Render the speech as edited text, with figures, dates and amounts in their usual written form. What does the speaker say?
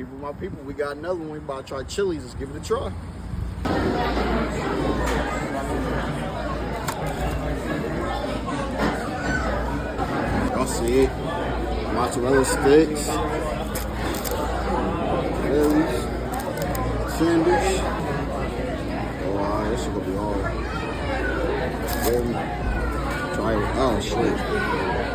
my people, we got another one. We about to try Chili's. Let's give it a try. Y'all see it. Mozzarella sticks. Phillies. Tenders. Oh, wow, this is gonna be hard. Try it. Oh, shit.